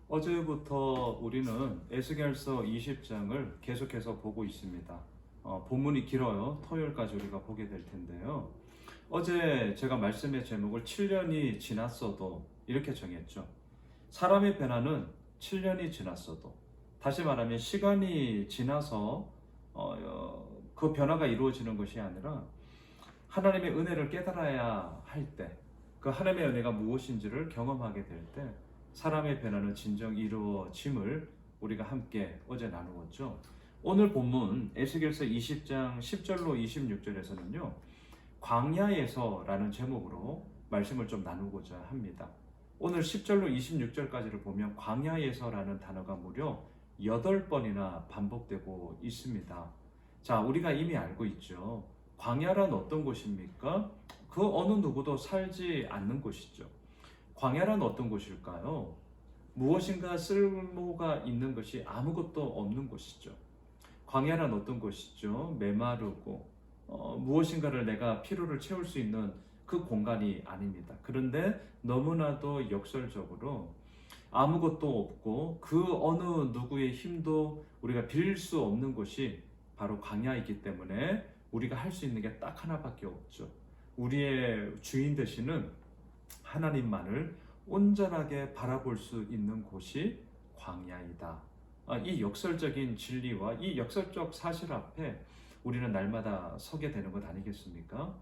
어제부터 우리는 에스겔서 20장을 계속해서 보고 있습니다. 본문이 길어요. 토요일까지 우리가 보게 될 텐데요. 어제 제가 말씀의 제목을 7년이 지났어도 이렇게 정했죠. 사람의 변화는 7년이 지났어도, 다시 말하면 시간이 지나서 그 변화가 이루어지는 것이 아니라 하나님의 은혜를 깨달아야 할 때, 그 하나님의 은혜가 무엇인지를 경험하게 될 때 사람의 변화는 진정 이루어짐을 우리가 함께 어제 나누었죠. 오늘 본문 에스겔서 20장 10절로 26절에서는요. 광야에서라는 제목으로 말씀을 좀 나누고자 합니다. 오늘 10절로 26절까지를 보면 광야에서라는 단어가 무려 8번이나 반복되고 있습니다. 자, 우리가 이미 알고 있죠. 광야란 어떤 곳입니까? 그 어느 누구도 살지 않는 곳이죠. 광야란 어떤 곳일까요? 무엇인가 쓸모가 있는 것이 아무것도 없는 곳이죠. 광야란 어떤 곳이죠? 메마르고 무엇인가를 내가 필요를 채울 수 있는 그 공간이 아닙니다. 그런데 너무나도 역설적으로 아무것도 없고 그 어느 누구의 힘도 우리가 빌릴 수 없는 곳이 바로 광야이기 때문에 우리가 할 수 있는 게 딱 하나밖에 없죠. 우리의 주인 되시는 하나님만을 온전하게 바라볼 수 있는 곳이 광야이다. 이 역설적인 진리와 이 역설적 사실 앞에 우리는 날마다 서게 되는 것 아니겠습니까?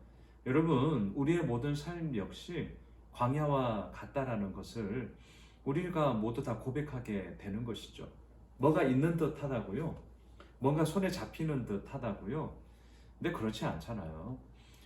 여러분, 우리의 모든 삶 역시 광야와 같다라는 것을 우리가 모두 다 고백하게 되는 것이죠. 뭐가 있는 듯 하다고요? 뭔가 손에 잡히는 듯 하다고요? 근데 그렇지 않잖아요.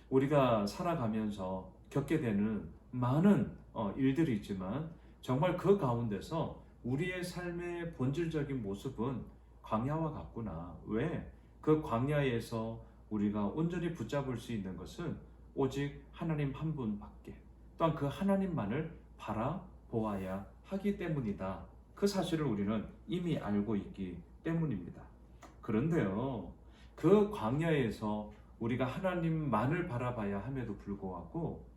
우리가 살아가면서 겪게 되는 많은 일들이 있지만 정말 그 가운데서 우리의 삶의 본질적인 모습은 광야와 같구나. 왜? 그 광야에서 우리가 온전히 붙잡을 수 있는 것은 오직 하나님 한 분밖에, 또한 그 하나님만을 바라보아야 하기 때문이다. 그 사실을 우리는 이미 알고 있기 때문입니다. 그런데요, 그 광야에서 우리가 하나님만을 바라봐야 함에도 불구하고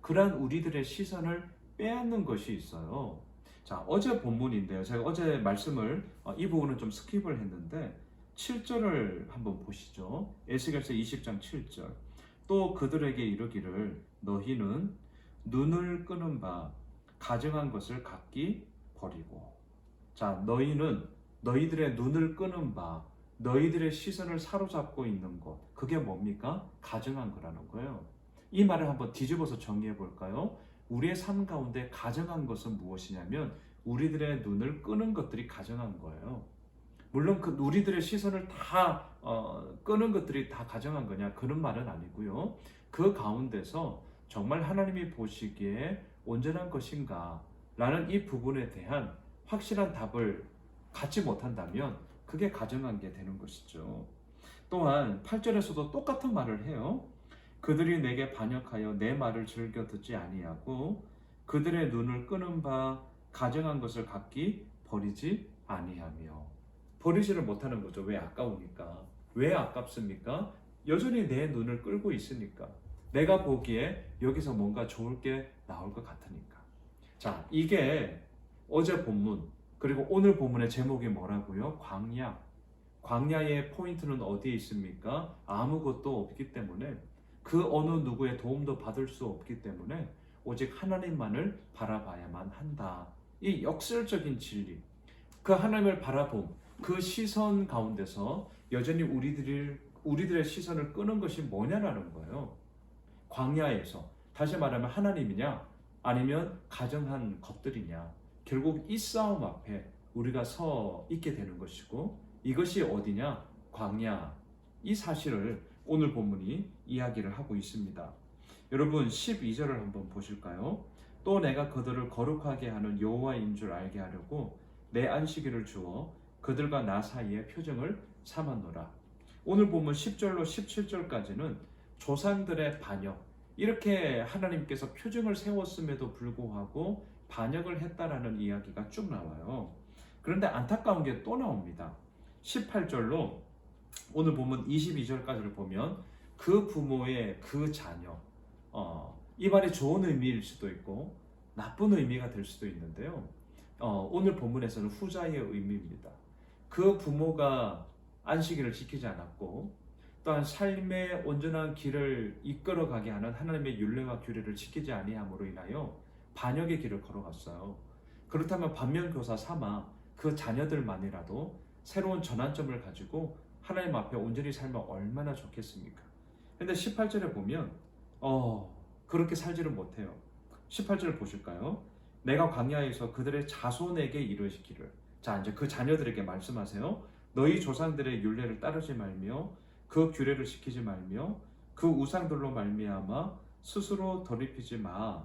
그러한 우리들의 시선을 빼앗는 것이 있어요. 자, 어제 본문인데요. 제가 어제 말씀을 이 부분은 좀 스킵을 했는데 7절을 한번 보시죠. 에스겔서 20장 7절. 또 그들에게 이르기를 너희는 눈을 끄는 바 가증한 것을 각기 버리고. 자, 너희는 너희들의 눈을 끄는 바, 너희들의 시선을 사로잡고 있는 것, 그게 뭡니까? 가증한 거라는 거예요. 이 말을 한번 뒤집어서 정리해 볼까요? 우리의 삶 가운데 가증한 것은 무엇이냐면 우리들의 눈을 끄는 것들이 가증한 거예요. 물론 그 우리들의 시선을 다 끄는 것들이 다 가증한 거냐, 그런 말은 아니고요. 그 가운데서 정말 하나님이 보시기에 온전한 것인가 라는 이 부분에 대한 확실한 답을 갖지 못한다면 그게 가증한 게 되는 것이죠. 또한 8절에서도 똑같은 말을 해요. 그들이 내게 반역하여 내 말을 즐겨 듣지 아니하고 그들의 눈을 끄는 바 가증한 것을 각기 버리지 아니하며. 버리지를 못하는 거죠. 왜? 아까우니까. 왜 아깝습니까? 여전히 내 눈을 끌고 있으니까. 내가 보기에 여기서 뭔가 좋을 게 나올 것 같으니까. 자, 이게 어제 본문 그리고 오늘 본문의 제목이 뭐라고요? 광야. 광야의 포인트는 어디에 있습니까? 아무것도 없기 때문에, 그 어느 누구의 도움도 받을 수 없기 때문에 오직 하나님만을 바라봐야만 한다. 이 역설적인 진리, 그 하나님을 바라봄, 그 시선 가운데서 여전히 우리들의 시선을 끄는 것이 뭐냐라는 거예요. 광야에서 다시 말하면 하나님이냐 아니면 가정한 것들이냐, 결국 이 싸움 앞에 우리가 서 있게 되는 것이고, 이것이 어디냐? 광야. 이 사실을 오늘 본문이 이야기를 하고 있습니다. 여러분 12절을 한번 보실까요? 또 내가 그들을 거룩하게 하는 여호와인 줄 알게 하려고 내 안식일을 주어 그들과 나 사이에 표정을 삼았노라. 오늘 본문 10절로 17절까지는 조상들의 반역, 이렇게 하나님께서 표정을 세웠음에도 불구하고 반역을 했다라는 이야기가 쭉 나와요. 그런데 안타까운 게 또 나옵니다. 18절로 오늘 본문 22절까지를 보면 그 부모의 그 자녀, 이 말이 좋은 의미일 수도 있고 나쁜 의미가 될 수도 있는데요. 오늘 본문에서는 후자의 의미입니다. 그 부모가 안식일을 지키지 않았고 또한 삶의 온전한 길을 이끌어가게 하는 하나님의 율례와 규례를 지키지 아니함으로 인하여 반역의 길을 걸어갔어요. 그렇다면 반면교사 삼아 그 자녀들만이라도 새로운 전환점을 가지고 하나님 앞에 온전히 살면 얼마나 좋겠습니까? 근데 18절에 보면 그렇게 살지를 못해요. 18절을 보실까요? 내가 광야에서 그들의 자손에게 이르시기를, 자 이제 그 자녀들에게 말씀하세요. 너희 조상들의 율례를 따르지 말며 그 규례를 지키지 말며 그 우상들로 말미암아 스스로 더럽히지 마.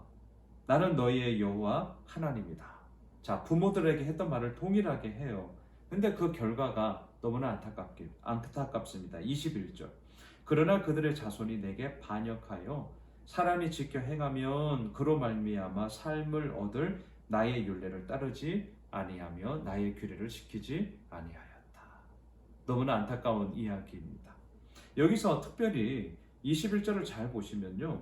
나는 너희의 여호와 하나님이다. 자, 부모들에게 했던 말을 동일하게 해요. 근데 그 결과가 너무나 안타깝습니다. 21절. 그러나 그들의 자손이 내게 반역하여 사람이 지켜 행하면 그로 말미암아 삶을 얻을 나의 율례를 따르지 아니하며 나의 규례를 지키지 아니하였다. 너무나 안타까운 이야기입니다. 여기서 특별히 21절을 잘 보시면요,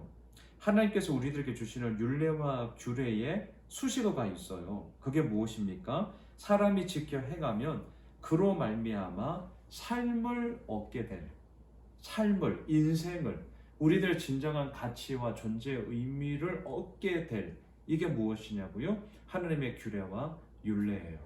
하나님께서 우리들에게 주시는 율례와 규례에 수식어가 있어요. 그게 무엇입니까? 사람이 지켜 행하면 그로 말미암아 삶을 얻게 될, 삶을, 인생을, 우리들의 진정한 가치와 존재의 의미를 얻게 될, 이게 무엇이냐고요? 하나님의 규례와 율례예요.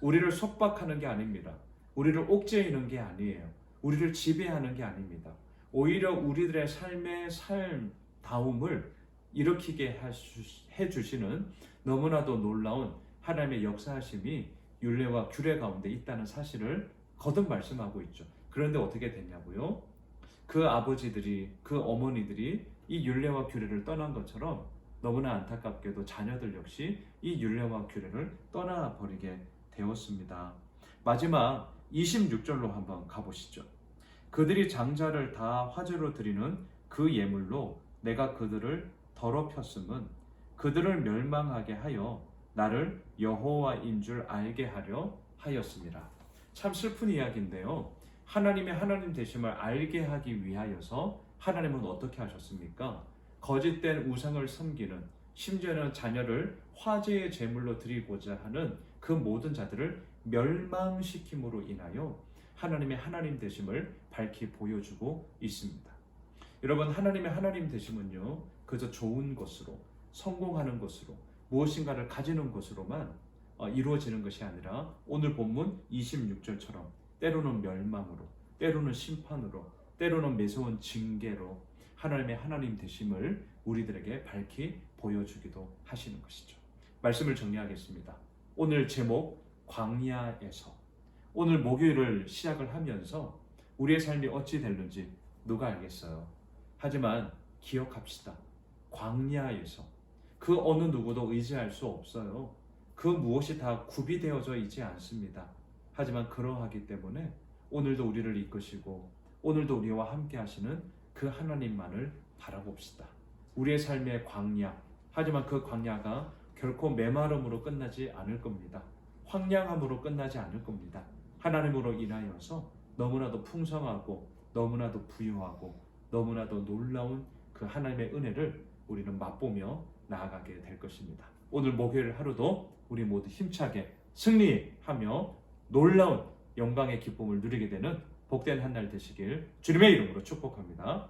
우리를 속박하는 게 아닙니다. 우리를 옥죄이는 게 아니에요. 우리를 지배하는 게 아닙니다. 오히려 우리들의 삶의 삶다움을 일으키게 해주시는 너무나도 놀라운 하나님의 역사하심이 율례와 규례 가운데 있다는 사실을 거듭 말씀하고 있죠. 그런데 어떻게 됐냐고요? 그 아버지들이, 그 어머니들이 이 율례와 규례를 떠난 것처럼 너무나 안타깝게도 자녀들 역시 이 율례와 규례를 떠나버리게 되었습니다. 마지막 26절로 한번 가보시죠. 그들이 장자를 다 화제로 드리는 그 예물로 내가 그들을 더럽혔음은 그들을 멸망하게 하여 나를 여호와인 줄 알게 하려 하였습니다. 참 슬픈 이야기인데요. 하나님의 하나님 되심을 알게 하기 위하여서 하나님은 어떻게 하셨습니까? 거짓된 우상을 섬기는, 심지어는 자녀를 화제의 제물로 드리고자 하는 그 모든 자들을 멸망시킴으로 인하여 하나님의 하나님 되심을 밝히 보여주고 있습니다. 여러분, 하나님의 하나님 되심은요, 그저 좋은 것으로, 성공하는 것으로, 무엇인가를 가지는 것으로만 이루어지는 것이 아니라 오늘 본문 26절처럼 때로는 멸망으로, 때로는 심판으로, 때로는 매서운 징계로 하나님의 하나님 되심을 우리들에게 밝히 보여주기도 하시는 것이죠. 말씀을 정리하겠습니다. 오늘 제목 광야에서, 오늘 목요일을 시작을 하면서 우리의 삶이 어찌 됐는지 누가 알겠어요. 하지만 기억합시다. 광야에서 그 어느 누구도 의지할 수 없어요. 그 무엇이 다 구비되어져 있지 않습니다. 하지만 그러하기 때문에 오늘도 우리를 이끄시고 오늘도 우리와 함께 하시는 그 하나님만을 바라봅시다. 우리의 삶의 광야, 하지만 그 광야가 결코 메마름으로 끝나지 않을 겁니다. 황량함으로 끝나지 않을 겁니다. 하나님으로 인하여서 너무나도 풍성하고 너무나도 부유하고 너무나도 놀라운 그 하나님의 은혜를 우리는 맛보며 나아가게 될 것입니다. 오늘 목요일 하루도 우리 모두 힘차게 승리하며 놀라운 영광의 기쁨을 누리게 되는 복된 한 날 되시길 주님의 이름으로 축복합니다.